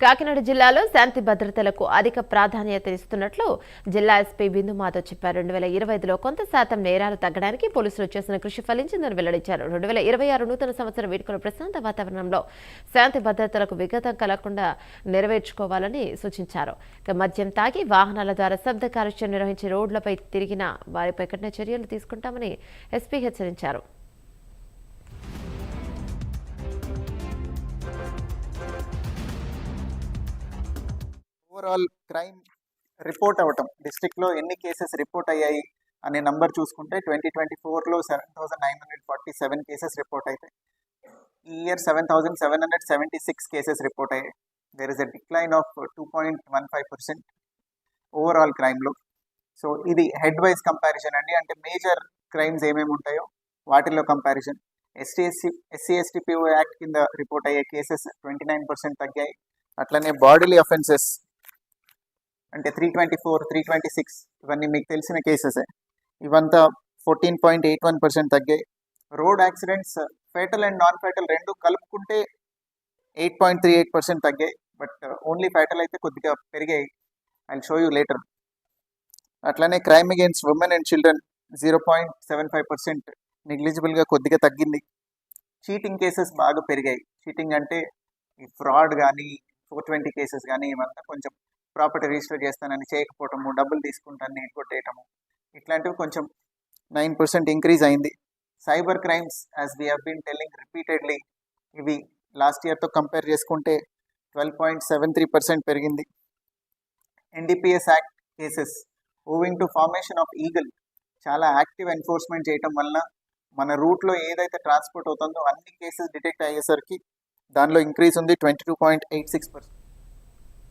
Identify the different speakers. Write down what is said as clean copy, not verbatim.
Speaker 1: కాకినాడ జిల్లాలో శాంతి భద్రతలకు అధిక ప్రాధాన్యత ఇస్తున్నట్లు జిల్లా ఎస్పీ బిందు మాధవ్ చెప్పారు. 2025లో కొంత శాతం నేరాలు తగ్గడానికి పోలీసులు చేసిన కృషి ఫలించిందని వెల్లడించారు. 2026 నూతన సంవత్సరం వేడుకల ప్రశాంత వాతావరణంలో శాంతి భద్రతలకు విఘాతం కలగకుండా నెరవేర్చుకోవాలని సూచించారు. మద్యం తాగి వాహనాల ద్వారా శబ్ద కాలుష్యం నిర్వహించి రోడ్లపై తిరిగిన వారిపై కఠిన చర్యలు తీసుకుంటామని ఎస్పీ హెచ్చరించారు.
Speaker 2: ఓవరాల్ క్రైమ్ రిపోర్ట్ అవ్వటం డిస్ట్రిక్ట్లో ఎన్ని కేసెస్ రిపోర్ట్ అయ్యాయి అనే నంబర్ చూసుకుంటే 2024లో 7,947 కేసెస్ రిపోర్ట్ అవుతాయి. ఈ ఇయర్ 7,776 కేసెస్ రిపోర్ట్ అయ్యాయి. There is a decline of 2.15% overall క్రైమ్లో. సో ఇది హెడ్ వైజ్ కంపారిజన్ అండి, అంటే మేజర్ క్రైమ్స్ ఏమేమి ఉంటాయో వాటిల్లో కంపారిజన్. ఎస్సీ/ఎస్టీ/పిఓ యాక్ట్ కింద రిపోర్ట్ అయ్యే కేసెస్ 29% తగ్గాయి. అట్లనే బాడీలీ అఫెన్సెస్ అంటే 324, 326 ఇవన్నీ మీకు తెలిసిన కేసెసే, ఇవంతా 14.81% తగ్గాయి. Road accidents fatal and non fatal రెండు కలుపుకుంటే 8.38% తగ్గాయి. బట్ ఓన్లీ ఫేటల్ అయితే కొద్దిగా పెరిగాయి. I will show you later. అట్లనే crime against women and children 0.75% నెగ్లిజిబుల్గా కొద్దిగా తగ్గింది. చీటింగ్ కేసెస్ బాగా పెరిగాయి. చీటింగ్ అంటే ఈ ఫ్రాడ్ కానీ 420 కేసెస్ కానీ ఇవంతా కొంచెం ప్రాపర్టీ రిజిస్టర్ చేస్తానని చేయకపోవటము, డబ్బులు తీసుకుంటానని ఎగ్గొట్టేయటము, ఇట్లాంటివి కొంచెం 9% ఇంక్రీజ్ అయింది. Cyber crimes as we have been telling repeatedly, ఇవి లాస్ట్ ఇయర్తో కంపేర్ చేసుకుంటే 12.73% పెరిగింది. NDPS act cases owing to formation of eagle చాలా యాక్టివ్ ఎన్ఫోర్స్మెంట్ చేయటం వలన మన రూట్లో ఏదైతే ట్రాన్స్పోర్ట్ అవుతుందో అన్ని కేసెస్ డిటెక్ట్ అయ్యేసరికి దానిలో ఇంక్రీజ్ ఉంది 22.86%.